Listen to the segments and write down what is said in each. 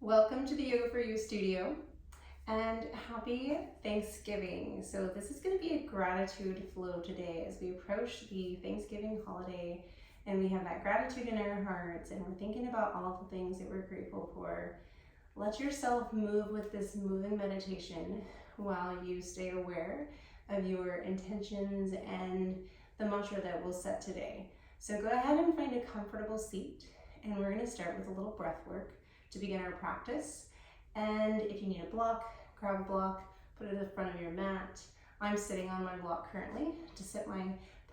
Welcome to the Yoga for You studio and happy Thanksgiving. So this is going to be a gratitude flow today as we approach the Thanksgiving holiday and we have that gratitude in our hearts and we're thinking about all the things that we're grateful for. Let yourself move with this moving meditation while you stay aware of your intentions and the mantra that we'll set today. So go ahead and find a comfortable seat and we're going to start with a little breath work to begin our practice. And if you need a block, grab a block, put it at the front of your mat. I'm sitting on my block currently to set my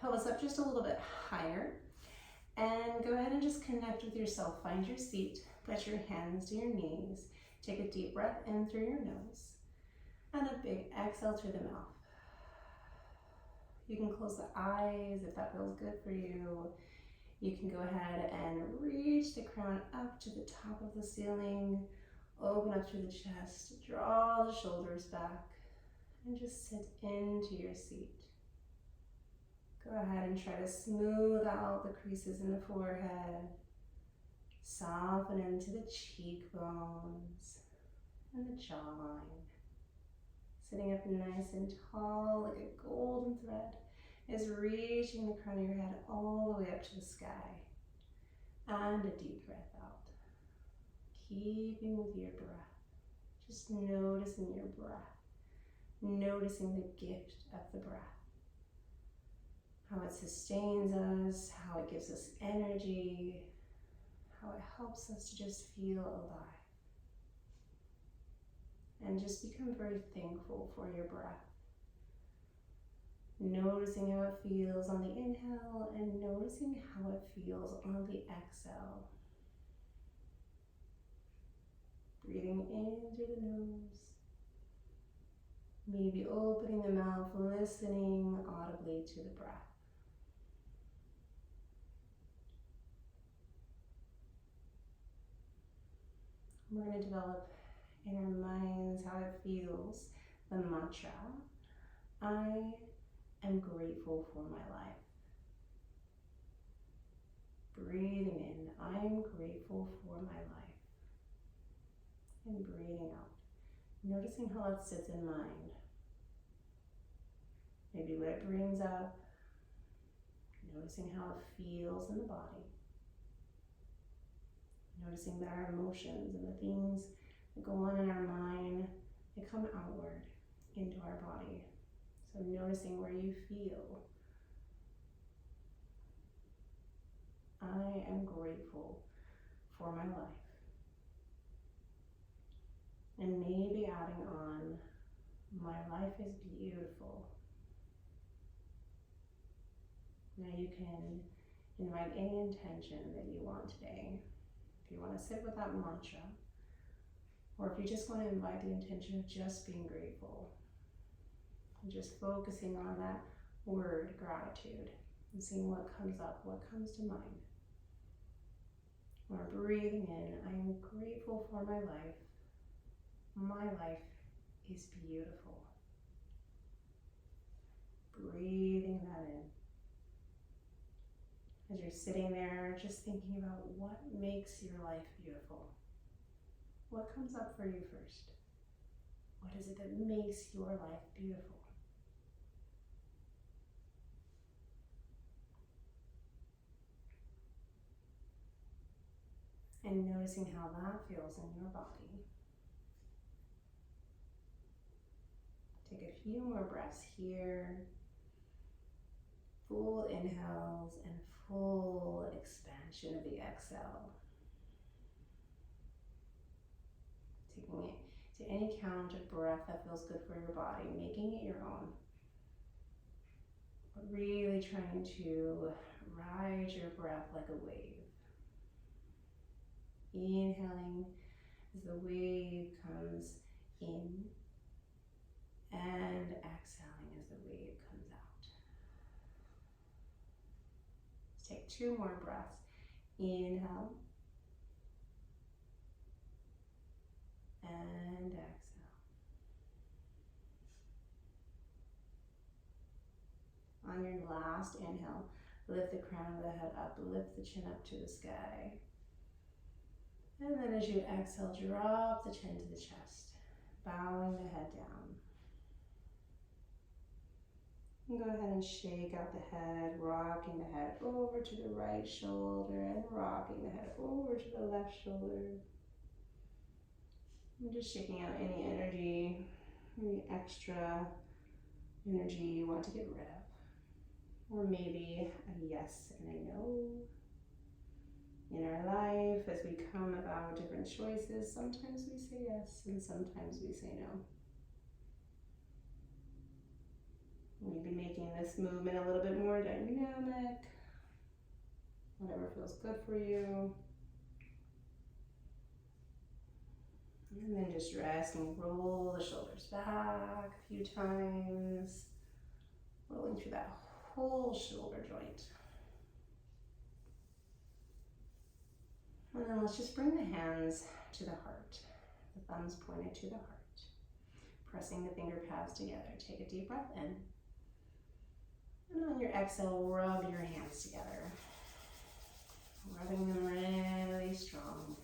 pelvis up just a little bit higher. And go ahead and just connect with yourself. Find your seat, put your hands to your knees. Take a deep breath in through your nose and a big exhale through the mouth. You can close the eyes if that feels good for you. You can go ahead and reach the crown up to the top of the ceiling, open up through the chest, draw the shoulders back, and just sit into your seat. Go ahead and try to smooth out the creases in the forehead, soften into the cheekbones and the jawline. Sitting up nice and tall like a golden thread is reaching the crown of your head all the way up to the sky. And a deep breath out. Keeping with your breath. Just noticing your breath. Noticing the gift of the breath. How it sustains us, how it gives us energy, how it helps us to just feel alive. And just become very thankful for your breath. Noticing how it feels on the inhale and noticing how it feels on the exhale. Breathing in through the nose. Maybe opening the mouth, listening audibly to the breath. We're going to develop in our minds how it feels, the mantra. I am grateful for my life. Breathing in, I am grateful for my life. And breathing out, noticing how it sits in mind. Maybe what it brings up, noticing how it feels in the body. Noticing that our emotions and the things that go on in our mind, they come outward into our body. So noticing where you feel. I am grateful for my life. And maybe adding on, my life is beautiful. Now you can invite any intention that you want today. If you want to sit with that mantra, or if you just want to invite the intention of just being grateful, and just focusing on that word, gratitude, and seeing what comes up, what comes to mind. Or breathing in, I am grateful for my life. My life is beautiful. Breathing that in. As you're sitting there, just thinking about what makes your life beautiful. What comes up for you first? What is it that makes your life beautiful? And noticing how that feels in your body. Take a few more breaths here. Full inhales and full expansion of the exhale. Taking it to any count of breath that feels good for your body, making it your own. But really trying to ride your breath like a wave. Inhaling as the wave comes in and exhaling as the wave comes out. Let's take 2 more breaths. Inhale and exhale. On your last inhale, lift the crown of the head up, lift the chin up to the sky. And then as you exhale, drop the chin to the chest, bowing the head down. And go ahead and shake out the head, rocking the head over to the right shoulder and rocking the head over to the left shoulder. And just shaking out any energy, any extra energy you want to get rid of. Or maybe a yes and a no. In our life, as we come about different choices, sometimes we say yes and sometimes we say no. Maybe making this movement a little bit more dynamic, whatever feels good for you. And then just rest and roll the shoulders back a few times, rolling through that whole shoulder joint. And then let's just bring the hands to the heart, the thumbs pointed to the heart, pressing the finger pads together. Take a deep breath in. And on your exhale, rub your hands together, rubbing them really strong,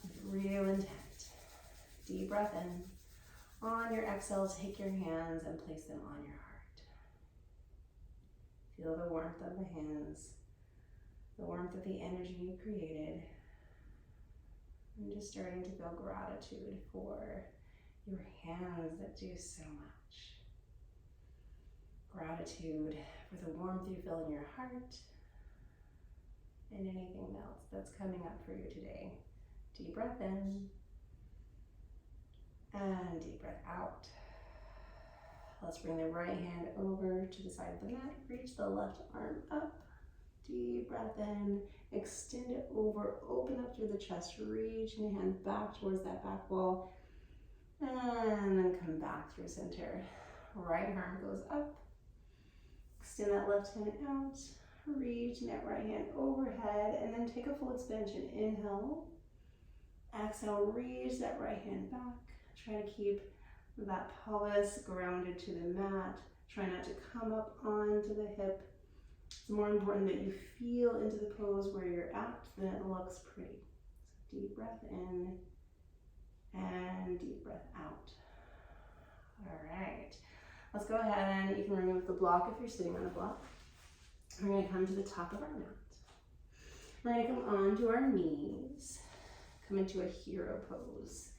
with real intent. Deep breath in. On your exhale, take your hands and place them on your heart. Feel the warmth of the hands, the warmth of the energy you created. And just starting to feel gratitude for your hands that do so much. Gratitude for the warmth you feel in your heart and anything else that's coming up for you today. Deep breath in and deep breath out. Let's bring the right hand over to the side of the mat. Reach the left arm up. Deep breath in, extend it over, open up through the chest, reaching the hand back towards that back wall, and then come back through center. Right arm goes up, extend that left hand out, reaching that right hand overhead, and then take a full extension. Inhale, exhale, reach that right hand back. Try to keep that pelvis grounded to the mat. Try not to come up onto the hip. It's more important that you feel into the pose where you're at than it looks pretty. So deep breath in and deep breath out. All right, let's go ahead and you can remove the block if you're sitting on a block. We're going to come to the top of our mat. We're going to come onto our knees, come into a hero pose.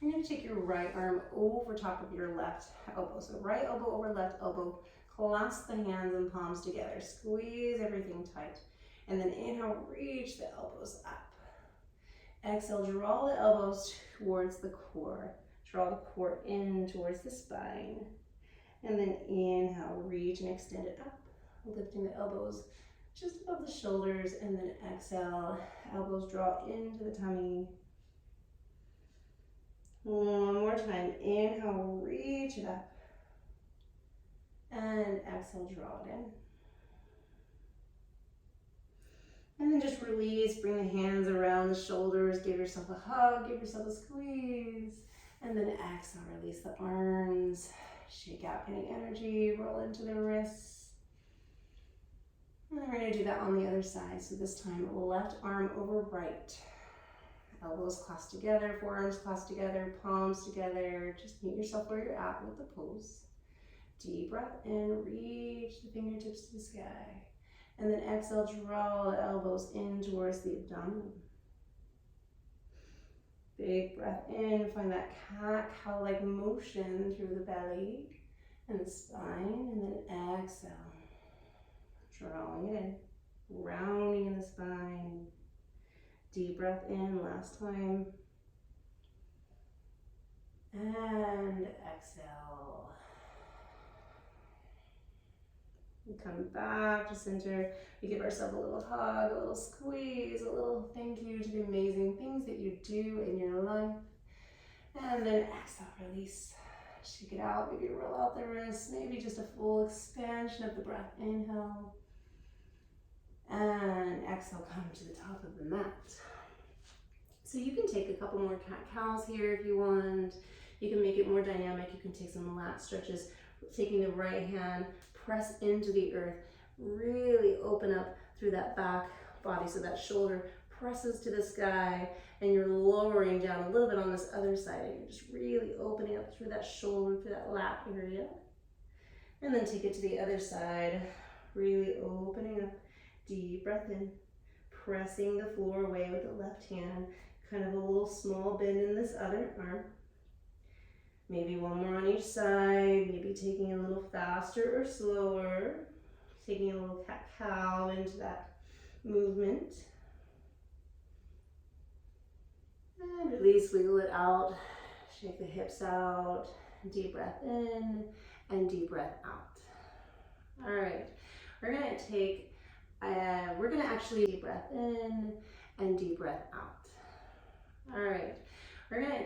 You're going to take your right arm over top of your left elbow. So right elbow over left elbow. Clasp the hands and palms together. Squeeze everything tight. And then inhale, reach the elbows up. Exhale, draw the elbows towards the core. Draw the core in towards the spine. And then inhale, reach and extend it up. Lifting the elbows just above the shoulders. And then exhale, elbows draw into the tummy. One more time. Inhale, reach it up. And exhale, draw it in. And then just release, bring the hands around the shoulders, give yourself a hug, give yourself a squeeze. And then exhale, release the arms, shake out any energy, roll into the wrists. And then we're gonna do that on the other side. So this time, left arm over right. Elbows clasped together, forearms clasped together, palms together. Just meet yourself where you're at with the pose. Deep breath in, reach the fingertips to the sky. And then exhale, draw the elbows in towards the abdomen. Big breath in, find that cat-cow-like motion through the belly and the spine. And then exhale, drawing it in, rounding in the spine. Deep breath in, last time. And exhale. We come back to center. We give ourselves a little hug, a little squeeze, a little thank you to the amazing things that you do in your life. And then exhale, release. Shake it out. Maybe roll out the wrists. Maybe just a full expansion of the breath. Inhale. And exhale, come to the top of the mat. So you can take a couple more cat-cows here if you want. You can make it more dynamic. You can take some lat stretches. Taking the right hand, press into the earth. Really open up through that back body. So that shoulder presses to the sky, and you're lowering down a little bit on this other side. And you're just really opening up through that shoulder, through that lap area. And then take it to the other side, really opening up. Deep breath in, pressing the floor away with the left hand, kind of a little small bend in this other arm. Maybe one more on each side, maybe taking a little faster or slower, taking a little cat-cow into that movement. And release, wiggle it out, shake the hips out, deep breath in and deep breath out. All right, we're gonna actually deep breath in and deep breath out. All right, we're gonna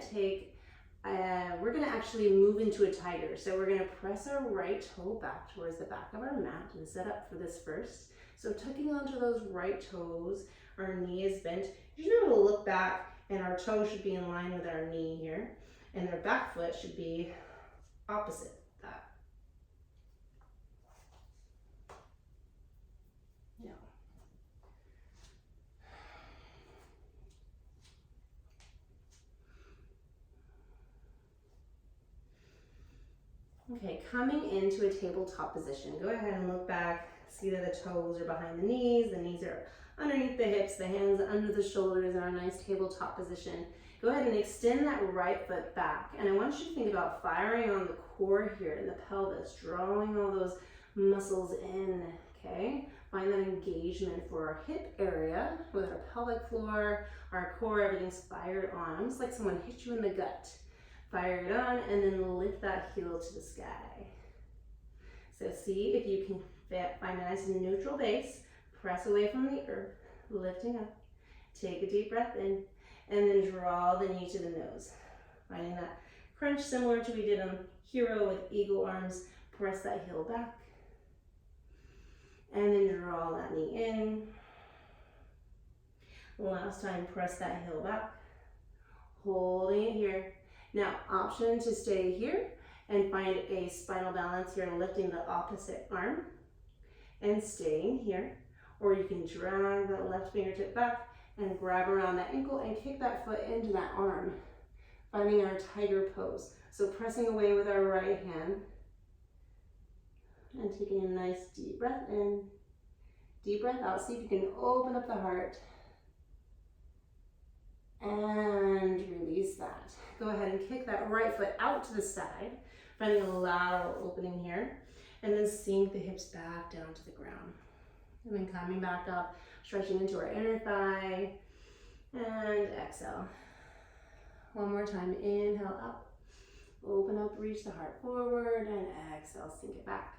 actually move into a tiger. So we're gonna press our right toe back towards the back of our mat and set up for this first. So tucking onto those right toes, our knee is bent. You should be able to look back and our toe should be in line with our knee here. And their back foot should be opposite that. Yeah. Okay, coming into a tabletop position. Go ahead and look back. See that the toes are behind the knees are underneath the hips, the hands under the shoulders in our nice tabletop position. Go ahead and extend that right foot back. And I want you to think about firing on the core here in the pelvis, drawing all those muscles in, okay? Find that engagement for our hip area with our pelvic floor, our core, everything's fired on. Almost like someone hit you in the gut. Fire it on and then lift that heel to the sky. So see if you can find a nice neutral base, press away from the earth, lifting up, take a deep breath in, and then draw the knee to the nose. Finding that crunch similar to we did on Hero with eagle arms, press that heel back, and then draw that knee in. Last time, press that heel back, holding it here. Now, option to stay here and find a spinal balance here, lifting the opposite arm and staying here. Or you can drag that left fingertip back and grab around that ankle and kick that foot into that arm, finding our tiger pose. So pressing away with our right hand and taking a nice deep breath in, deep breath out. See if you can open up the heart and release that. Go ahead and kick that right foot out to the side, finding a lateral opening here, and then sink the hips back down to the ground. And then coming back up, stretching into our inner thigh, and exhale. One more time, inhale up, open up, reach the heart forward, and exhale, sink it back.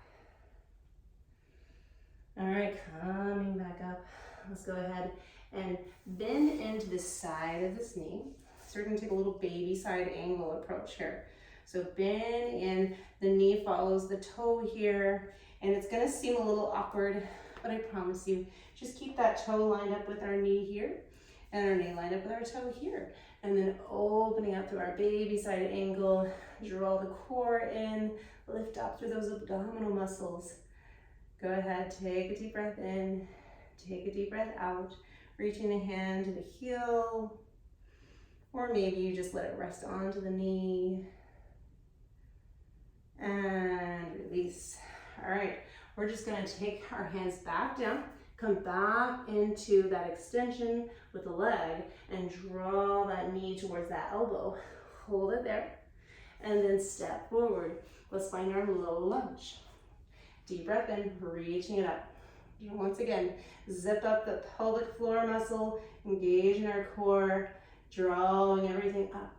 All right, coming back up. Let's go ahead and bend into the side of this knee. So we're gonna take a little baby side angle approach here. So bend in, the knee follows the toe here, and it's gonna seem a little awkward, but I promise you, just keep that toe lined up with our knee here, and our knee lined up with our toe here. And then opening up through our baby side angle, draw the core in, lift up through those abdominal muscles. Go ahead, take a deep breath in, take a deep breath out, reaching the hand to the heel, or maybe you just let it rest onto the knee, and release. All right, we're just gonna take our hands back down, come back into that extension with the leg, and draw that knee towards that elbow. Hold it there, and then step forward. Let's find our low lunge. Deep breath in, reaching it up. Once again, zip up the pelvic floor muscle, engage in our core, drawing everything up.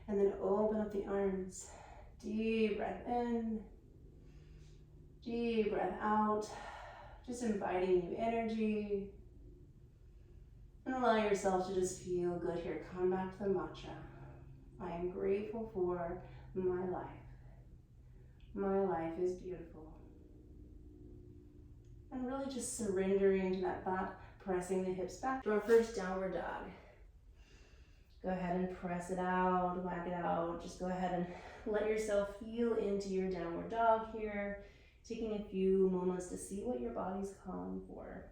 And then open up the arms. Deep breath in, deep breath out. Just inviting new energy. And allow yourself to just feel good here. Come back to the mantra. I am grateful for my life. My life is beautiful. And really just surrendering to that thought, pressing the hips back to our first downward dog. Go ahead and press it out, whack it out. Just go ahead and let yourself feel into your downward dog here, taking a few moments to see what your body's calling for.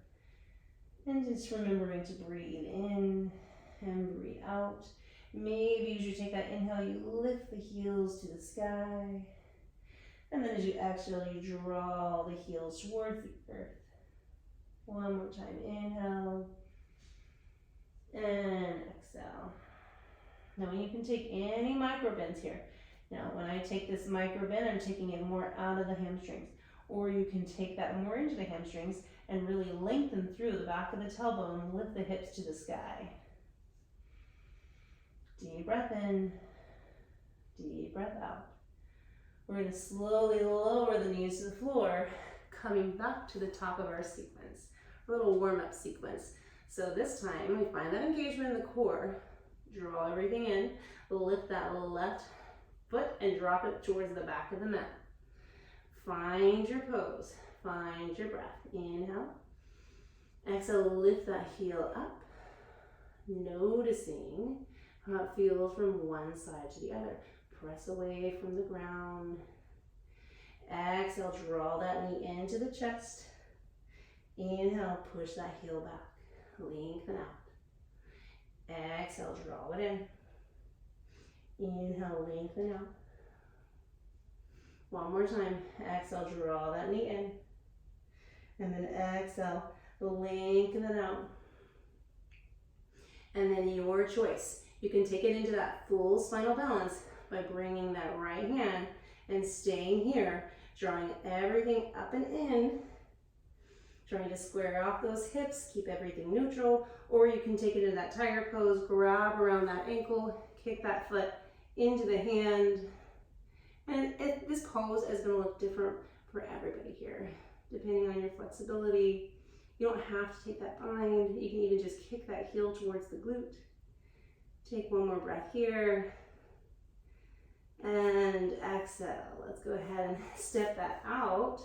And just remembering to breathe in and breathe out. Maybe as you take that inhale, you lift the heels to the sky. And then as you exhale, you draw the heels towards the earth. One more time, inhale and exhale. Now you can take any micro bends here. Now when I take this micro bend, I'm taking it more out of the hamstrings. Or you can take that more into the hamstrings and really lengthen through the back of the tailbone and lift the hips to the sky. Deep breath in, deep breath out. We're going to slowly lower the knees to the floor, coming back to the top of our sequence, a little warm-up sequence. So this time we find that engagement in the core, draw everything in, lift that left foot and drop it towards the back of the mat. Find your pose, find your breath. Inhale, exhale, lift that heel up, noticing how it feels from one side to the other. Press away from the ground. Exhale, draw that knee into the chest. Inhale, push that heel back. Lengthen out. Exhale, draw it in. Inhale, lengthen out. One more time. Exhale, draw that knee in. And then exhale, lengthen it out. And then your choice. You can take it into that full spinal balance by bringing that right hand and staying here, drawing everything up and in, trying to square off those hips, keep everything neutral, or you can take it into that tiger pose, grab around that ankle, kick that foot into the hand. And this pose is going to look different for everybody here, depending on your flexibility. You don't have to take that bind. You can even just kick that heel towards the glute. Take one more breath here. And exhale. Let's go ahead and step that out.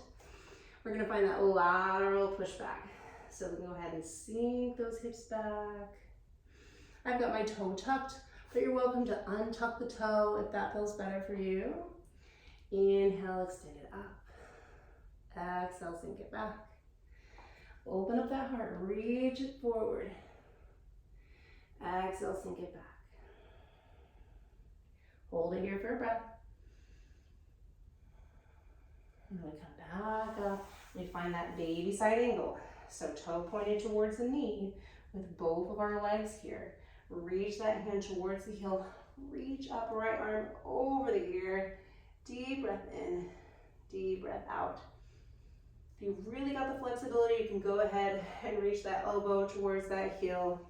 We're going to find that lateral push back. So we go ahead and sink those hips back. I've got my toe tucked, but you're welcome to untuck the toe if that feels better for you. Inhale, extend it up. Exhale, sink it back. Open up that heart, reach it forward. Exhale, sink it back. Hold it here for a breath. And then we come back up. We find that baby side angle. So toe pointed towards the knee with both of our legs here. Reach that hand towards the heel. Reach up, right arm over the ear. Deep breath in, deep breath out. If you've really got the flexibility, you can go ahead and reach that elbow towards that heel.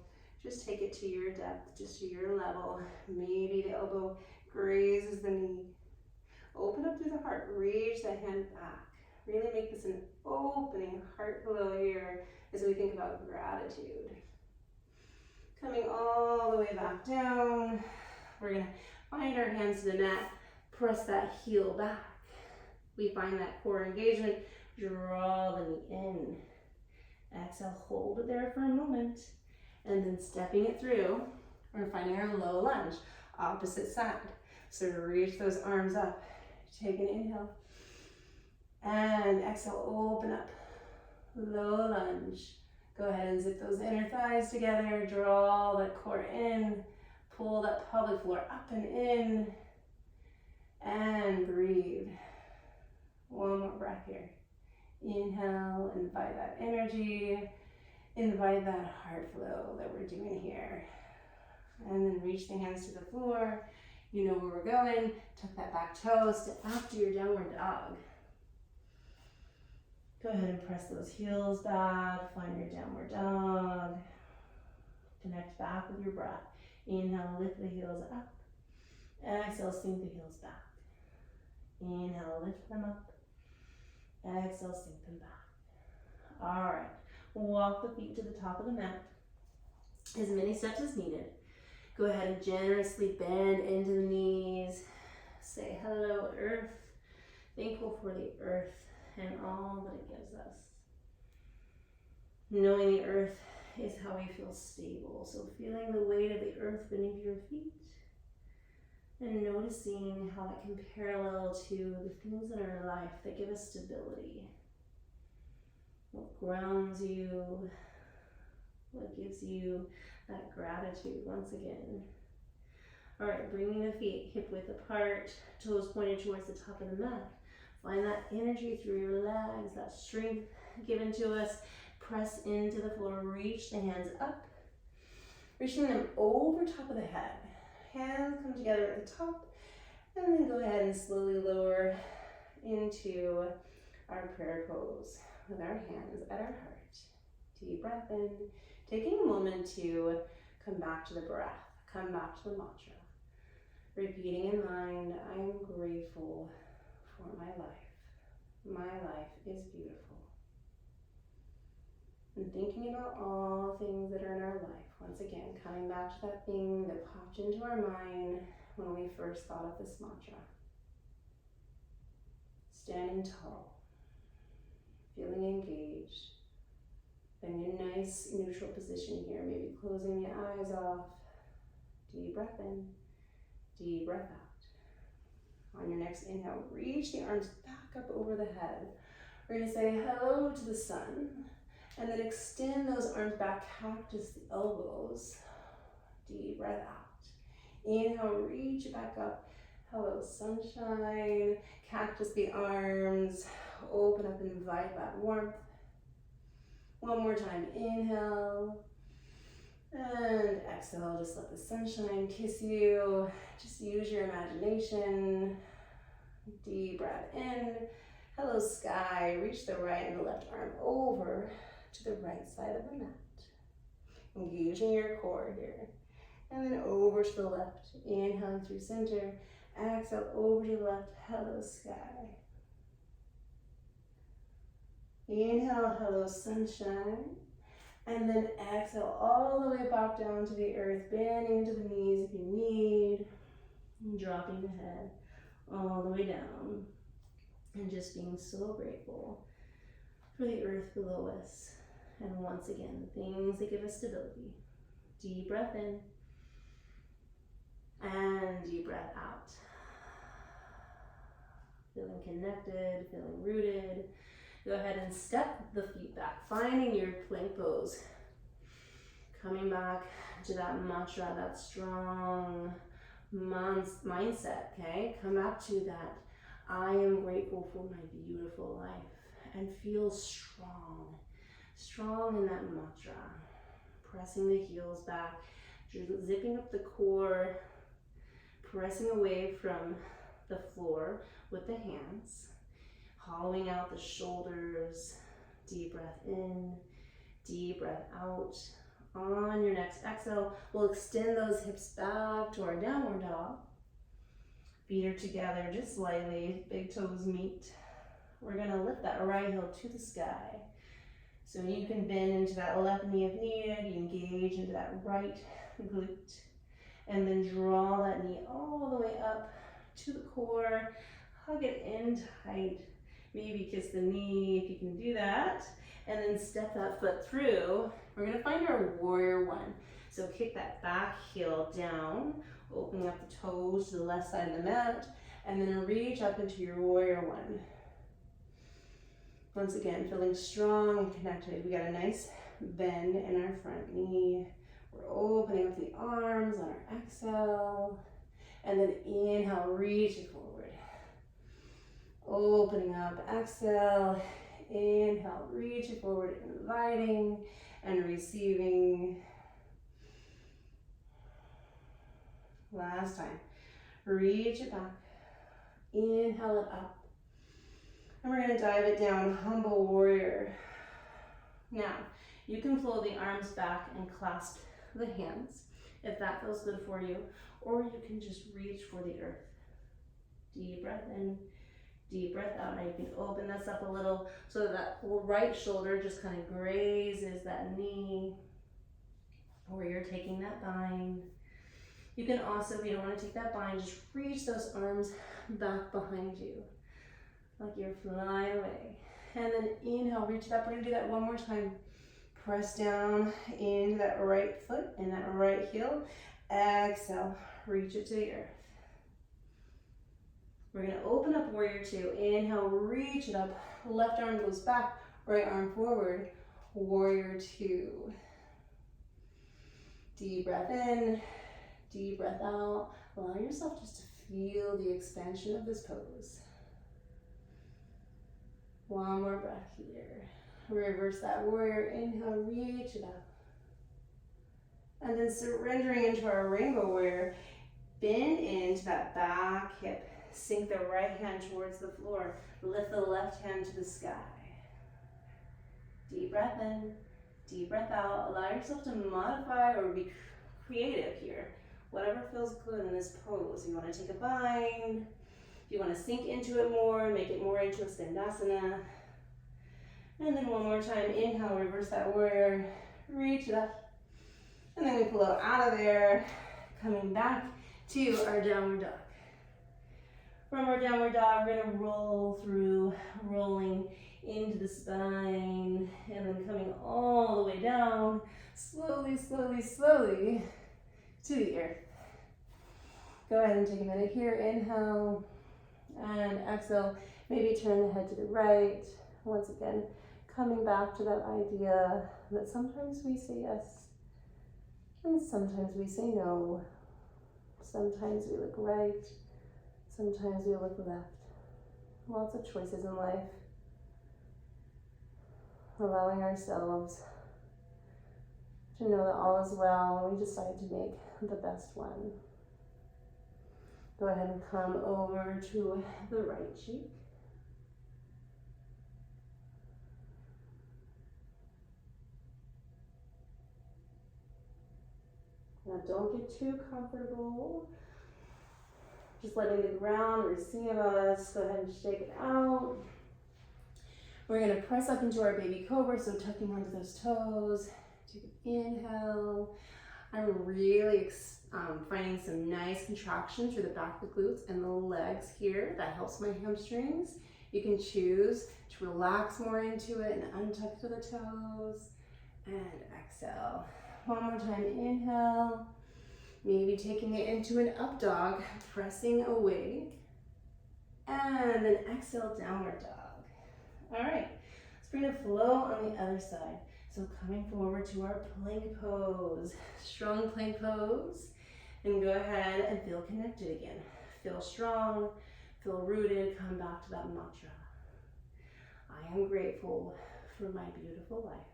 Just take it to your depth, just to your level. Maybe the elbow grazes the knee. Open up through the heart, reach that hand back. Really make this an opening heart flow here as we think about gratitude. Coming all the way back down. We're gonna find our hands to the mat, press that heel back. We find that core engagement, draw the knee in. Exhale, hold it there for a moment. And then stepping it through, we're finding our low lunge, opposite side. So reach those arms up, take an inhale. And exhale, open up, low lunge. Go ahead and zip those inner thighs together, draw that core in, pull that pelvic floor up and in, and breathe. One more breath here. Inhale, invite that energy, invite that heart flow that we're doing here. And then reach the hands to the floor. You know where we're going. Tuck that back toe, step back to your downward dog. Go ahead and press those heels back, find your downward dog. Connect back with your breath. Inhale, lift the heels up. Exhale, sink the heels back. Inhale, lift them up. Exhale, sink them back. All right, walk the feet to the top of the mat. As many steps as needed. Go ahead and generously bend into the knees. Say hello, earth. Thankful for the earth and all that it gives us. Knowing the earth is how we feel stable. So feeling the weight of the earth beneath your feet and noticing how it can parallel to the things in our life that give us stability. What grounds you, What gives you that gratitude once again? All right, bringing the feet hip width apart, toes pointed towards the top of the mat. Find that energy through your legs, that strength given to us. Press into the floor, reach the hands up, reaching them over top of the head. Hands come together at the top, and then go ahead and slowly lower into our prayer pose with our hands at our heart. Deep breath in, taking a moment to come back to the breath, come back to the mantra. Repeating in mind, I am grateful for my life. My life is beautiful. And thinking about all things that are in our life. Once again, coming back to that thing that popped into our mind when we first thought of this mantra. Standing tall, feeling engaged, in a nice neutral position here, maybe closing the eyes off. Deep breath in, deep breath out. On your next inhale, reach the arms back up over the head. We're going to say hello to the sun, and then extend those arms back, cactus the elbows. Deep breath out. Inhale, reach it back up. Hello, sunshine. Cactus the arms. Open up and invite that warmth. One more time, inhale. And exhale, just let the sunshine kiss you. Just use your imagination. Deep breath in. Hello, sky. Reach the right and the left arm over to the right side of the mat. Engaging your core here. And then over to the left. Inhaling through center. Exhale over to the left. Hello, sky. Inhale, hello, sunshine. And then exhale all the way back down to the earth, bending into the knees if you need. And dropping the head all the way down. And just being so grateful for the earth below us. And once again, the things that give us stability. Deep breath in. And deep breath out. Feeling connected, feeling rooted. Go ahead and step the feet back, finding your plank pose. Coming back to that mantra, that strong mindset, okay? Come back to that. I am grateful for my beautiful life, and feel strong. Strong in that mantra. Pressing the heels back, zipping up the core, pressing away from the floor with the hands. Hollowing out the shoulders. Deep breath in, deep breath out. On your next exhale, we'll extend those hips back to our downward dog. Feet are together just slightly, big toes meet. We're gonna lift that right heel to the sky. So you can bend into that left knee if needed. You engage into that right glute. And then draw that knee all the way up to the core. Hug it in tight. Maybe kiss the knee if you can do that. And then step that foot through. We're gonna find our warrior one. So kick that back heel down, opening up the toes to the left side of the mat, and then reach up into your warrior one. Once again, feeling strong and connected. We got a nice bend in our front knee. We're opening up the arms on our exhale. And then inhale, reach it forward. Opening up, exhale, inhale, reach it forward, inviting and receiving. Last time, reach it back, inhale it up. And we're gonna dive it down, humble warrior. Now, you can flow the arms back and clasp the hands, if that feels good for you, or you can just reach for the earth. Deep breath in. Deep breath out. Now you can open this up a little so that whole right shoulder just kind of grazes that knee, or you're taking that bind. You can also, if you don't want to take that bind, just reach those arms back behind you, like you're flying away. And then inhale, reach it up. We're going to do that one more time. Press down into that right foot and that right heel. Exhale, reach it to the earth. We're going to open up warrior two. Inhale, reach it up. Left arm goes back, right arm forward. Warrior two. Deep breath in, deep breath out. Allow yourself just to feel the expansion of this pose. One more breath here. Reverse that warrior. Inhale, reach it up. And then surrendering into our rainbow warrior. Bend into that back hip. Sink the right hand towards the floor. Lift the left hand to the sky. Deep breath in, deep breath out. Allow yourself to modify or be creative here. Whatever feels good in this pose. You want to take a bind. If you want to sink into it more, make it more into a Skandasana. And then one more time, inhale, reverse that warrior, reach it up. And then we flow out of there, coming back to our downward dog. From our downward dog, we're gonna roll through, rolling into the spine, and then coming all the way down, slowly, slowly, slowly to the earth. Go ahead and take a minute here, inhale, and exhale. Maybe turn the head to the right. Once again, coming back to that idea that sometimes we say yes, and sometimes we say no. Sometimes we look right, sometimes we look left. Lots of choices in life. Allowing ourselves to know that all is well, and we decide to make the best one. Go ahead and come over to the right cheek. Now don't get too comfortable. Just letting the ground receive us. Go ahead and shake it out. We're gonna press up into our baby cobra, so tucking onto those toes. Take an inhale. I'm really finding some nice contraction through the back of the glutes and the legs here. That helps my hamstrings. You can choose to relax more into it and untuck to the toes. And exhale. One more time, inhale. Maybe taking it into an up dog, pressing away. And then exhale, downward dog. All right, let's bring the flow on the other side. So coming forward to our plank pose, strong plank pose. And go ahead and feel connected again. Feel strong, feel rooted, come back to that mantra. I am grateful for my beautiful life.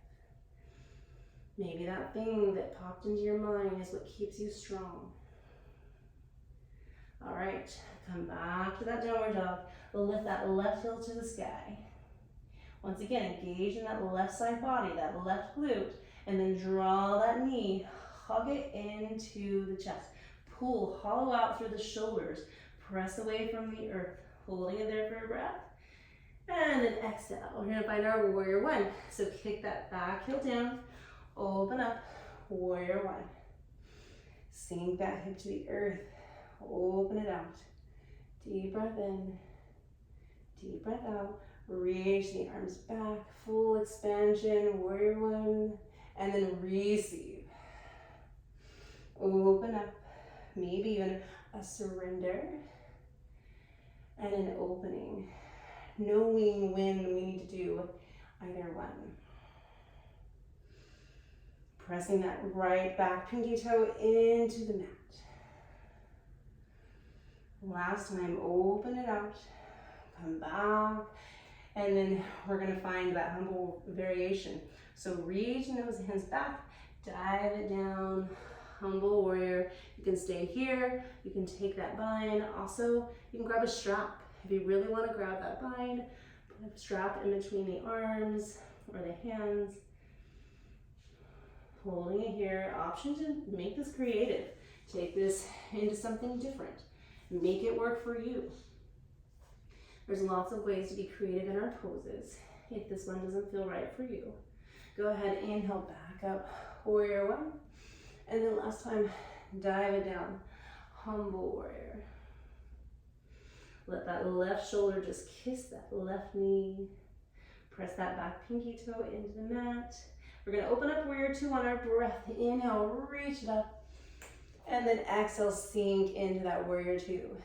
Maybe that thing that popped into your mind is what keeps you strong. All right, come back to that downward dog. Lift that left heel to the sky. Once again, engage in that left side body, that left glute, and then draw that knee, hug it into the chest. Pull, hollow out through the shoulders. Press away from the earth, holding it there for a breath. And then exhale. We're gonna find our warrior one. So kick that back heel down, open up, warrior one. Sink that hip to the earth, open it out. Deep breath in, deep breath out. Reach the arms back, full expansion, warrior one. And then receive. Open up, maybe even a surrender. And an opening. Knowing when we need to do either one. Pressing that right back pinky toe into the mat. Last time, open it out, come back, and then we're gonna find that humble variation. So reaching those hands back, dive it down, humble warrior. You can stay here, you can take that bind. Also, you can grab a strap. If you really wanna grab that bind, put a strap in between the arms or the hands. Holding it here, option to make this creative. Take this into something different. Make it work for you. There's lots of ways to be creative in our poses. If this one doesn't feel right for you, go ahead, inhale, back up, warrior one. And then last time, dive it down, humble warrior. Let that left shoulder just kiss that left knee. Press that back pinky toe into the mat. We're gonna open up warrior two on our breath. Inhale, reach it up. And then exhale, sink into that warrior two.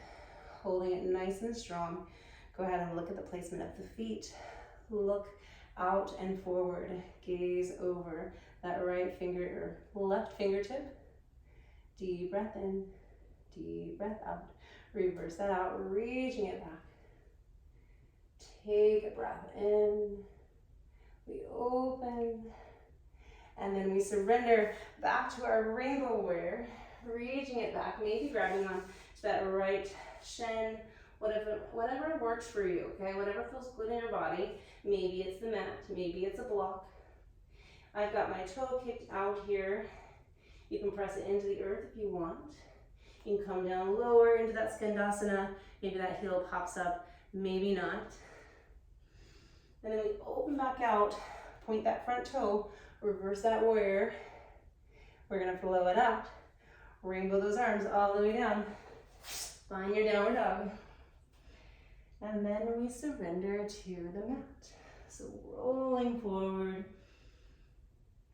Holding it nice and strong. Go ahead and look at the placement of the feet. Look out and forward. Gaze over that right finger or left fingertip Deep breath in, deep breath out. Reverse that out, reaching it back. Take a breath in. We open. And then we surrender back to our rainbow warrior. Reaching it back, maybe grabbing on to that right shin. Whatever works for you, okay? Whatever feels good in your body. Maybe it's the mat, maybe it's a block. I've got my toe kicked out here. You can press it into the earth if you want. You can come down lower into that skandasana. Maybe that heel pops up, maybe not. And then we open back out, point that front toe, reverse that warrior. We're gonna flow it out. Rainbow those arms all the way down. Find your downward dog. And then we surrender to the mat. So rolling forward.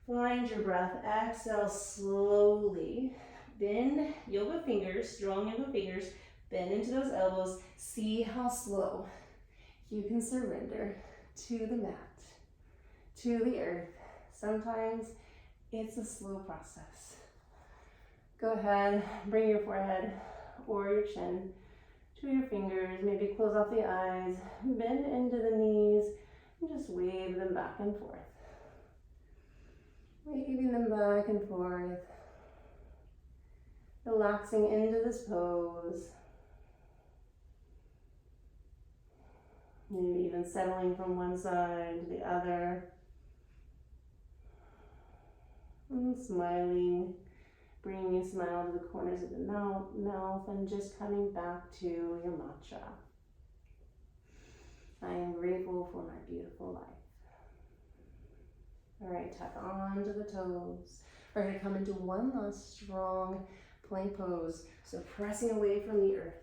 Find your breath. Exhale slowly. Bend yoga fingers, strong yoga fingers. Bend into those elbows. See how slow you can surrender to the mat, to the earth. Sometimes it's a slow process. Go ahead, bring your forehead or your chin to your fingers. Maybe close off the eyes, bend into the knees, and just wave them back and forth. Waving them back and forth. Relaxing into this pose. Maybe even settling from one side to the other. And smiling, bringing a smile to the corners of the mouth and just coming back to your mantra. I am grateful for my beautiful life. All right, tuck onto the toes. We're gonna come into one last strong plank pose. So pressing away from the earth.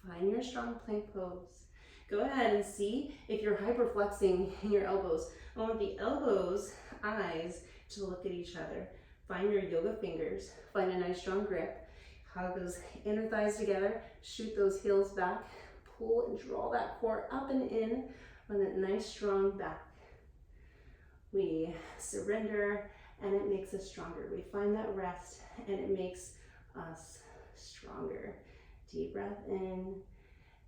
Find your strong plank pose. Go ahead and see if you're hyperflexing in your elbows. I want the elbows, eyes, to look at each other. Find your yoga fingers. Find a nice strong grip. Hug those inner thighs together. Shoot those heels back. Pull and draw that core up and in on that nice strong back. We surrender and it makes us stronger. We find that rest and it makes us stronger. Deep breath in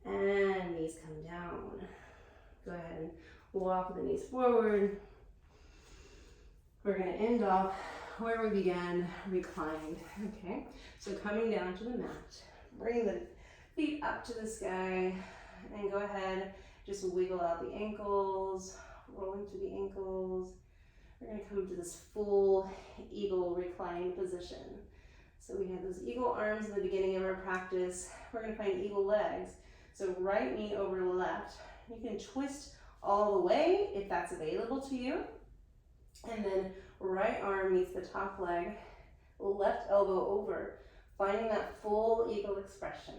and knees come down. Go ahead and walk the knees forward. We're gonna end off where we began, reclined, okay? So coming down to the mat, bring the feet up to the sky and go ahead, just wiggle out the ankles, rolling through the ankles. We're gonna come to this full eagle reclined position. So we have those eagle arms at the beginning of our practice. We're gonna find eagle legs. So right knee over left. You can twist all the way if that's available to you. And then right arm meets the top leg, left elbow over, finding that full eagle expression.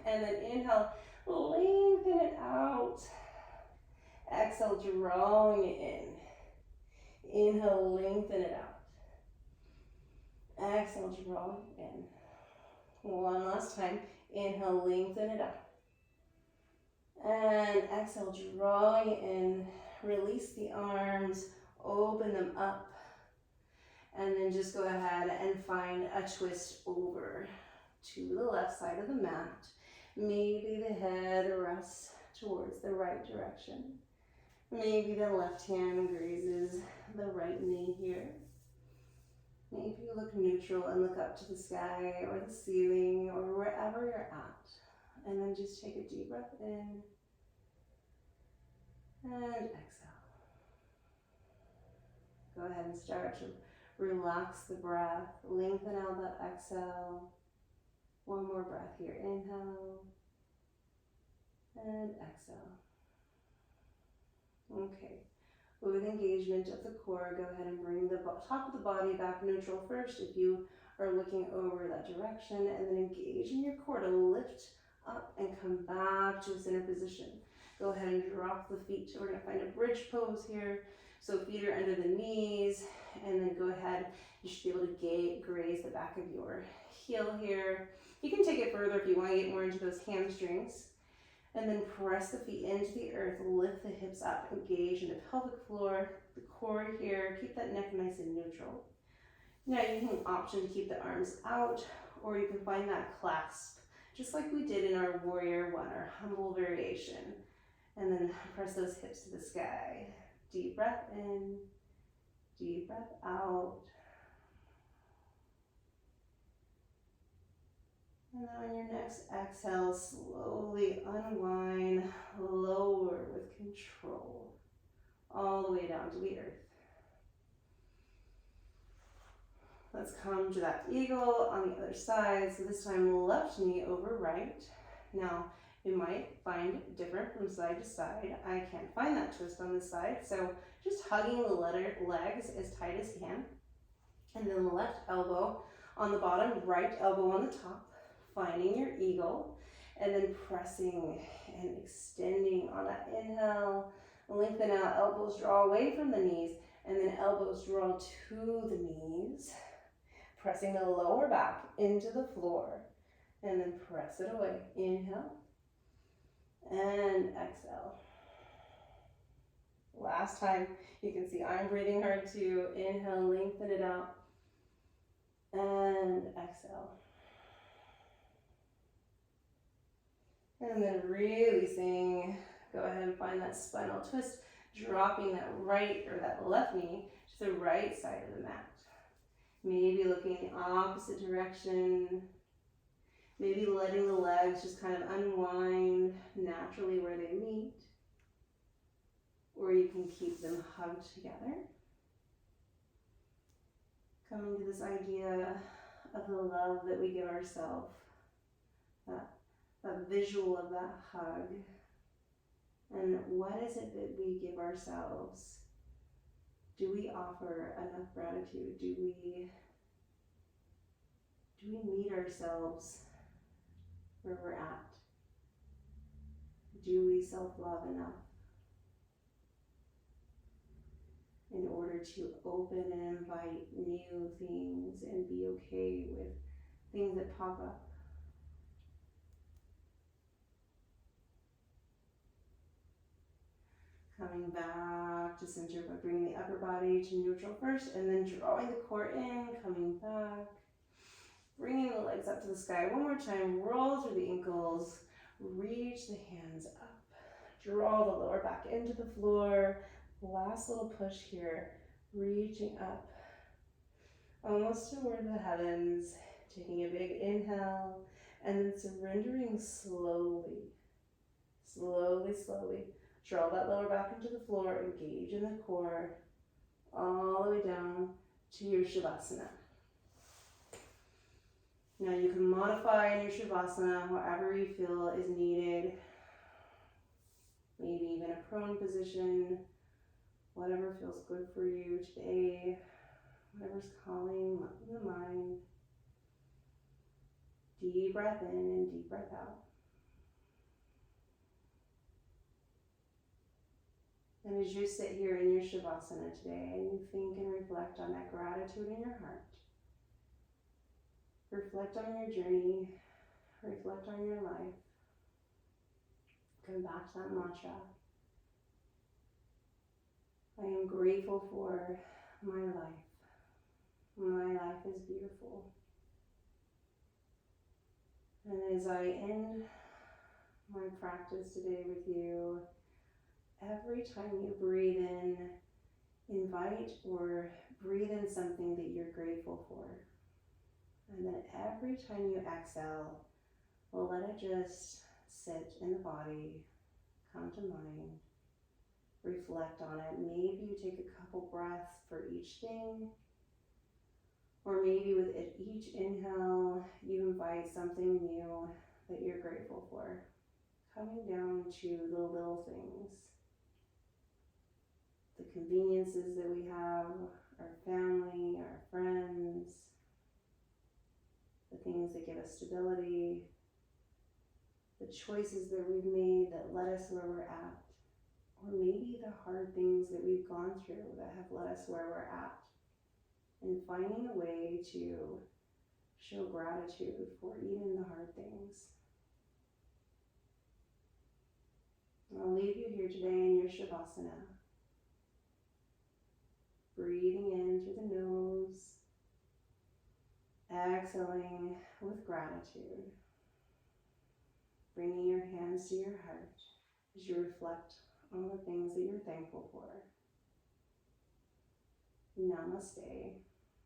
And then inhale, lengthen it out. Exhale, drawing it in. Inhale, lengthen it out. Exhale, draw it in. One last time. Inhale, lengthen it out. And exhale, drawing it in. Release the arms, open them up. And then just go ahead and find a twist over to the left side of the mat. Maybe the head rests towards the right direction. Maybe the left hand grazes the right knee here. Maybe you look neutral and look up to the sky or the ceiling or wherever you're at. And then just take a deep breath in and exhale. Go ahead and start to relax the breath. Lengthen out that exhale. One more breath here. Inhale and exhale. Okay. With engagement of the core, go ahead and bring the top of the body back neutral first if you are looking over that direction, and then engage in your core to lift up and come back to a center position. Go ahead and drop the feet. We're going to find a bridge pose here. So feet are under the knees, and then go ahead. You should be able to graze the back of your heel here. You can take it further if you want to get more into those hamstrings. And then press the feet into the earth, lift the hips up, engage in the pelvic floor, the core here, keep that neck nice and neutral. Now you can option to keep the arms out or you can find that clasp, just like we did in our warrior one, our humble variation. And then press those hips to the sky. Deep breath in, deep breath out. And then on your next exhale, slowly unwind, lower with control, all the way down to the earth. Let's come to that eagle on the other side. So this time left knee over right. Now you might find different from side to side. I can't find that twist on this side, so just hugging the legs as tight as you can. And then the left elbow on the bottom, right elbow on the top, finding your eagle, and then pressing and extending on that inhale. Lengthen out, elbows draw away from the knees, and then elbows draw to the knees. Pressing the lower back into the floor, and then press it away. Inhale, and exhale. Last time, you can see I'm breathing hard too. Inhale, lengthen it out, and exhale. And then releasing, go ahead and find that spinal twist, dropping that right or that left knee to the right side of the mat. Maybe looking in the opposite direction. Maybe letting the legs just kind of unwind naturally where they meet. Or you can keep them hugged together. Coming to this idea of the love that we give ourselves. That visual of that hug. And what is it that we give ourselves? Do we offer enough gratitude? Do we meet ourselves where we're at? Do we self-love enough in order to open and invite new things and be okay with things that pop up? Coming back to center by bringing the upper body to neutral first, and then drawing the core in, coming back. Bringing the legs up to the sky one more time. Roll through the ankles. Reach the hands up. Draw the lower back into the floor. Last little push here. Reaching up. Almost toward the heavens. Taking a big inhale. And then surrendering slowly. Slowly, slowly. Draw that lower back into the floor. Engage in the core. All the way down to your Shavasana. Now you can modify in your Shavasana however you feel is needed. Maybe even a prone position. Whatever feels good for you today. Whatever's calming the mind. Deep breath in and deep breath out. And as you sit here in your Shavasana today and you think and reflect on that gratitude in your heart, reflect on your journey, reflect on your life, come back to that mantra. I am grateful for my life. My life is beautiful. And as I end my practice today with you, every time you breathe in, invite or breathe in something that you're grateful for. And then every time you exhale, we'll let it just sit in the body, come to mind, reflect on it. Maybe you take a couple breaths for each thing, or maybe with each inhale, you invite something new that you're grateful for. Coming down to the little things. The conveniences that we have, our family, our friends, the things that give us stability, the choices that we've made that led us where we're at, or maybe the hard things that we've gone through that have led us where we're at, and finding a way to show gratitude for even the hard things. I'll leave you here today in your Shavasana. Breathing in through the nose, Exhaling with gratitude, bringing your hands to your heart as you reflect on the things that you're thankful for. Namaste.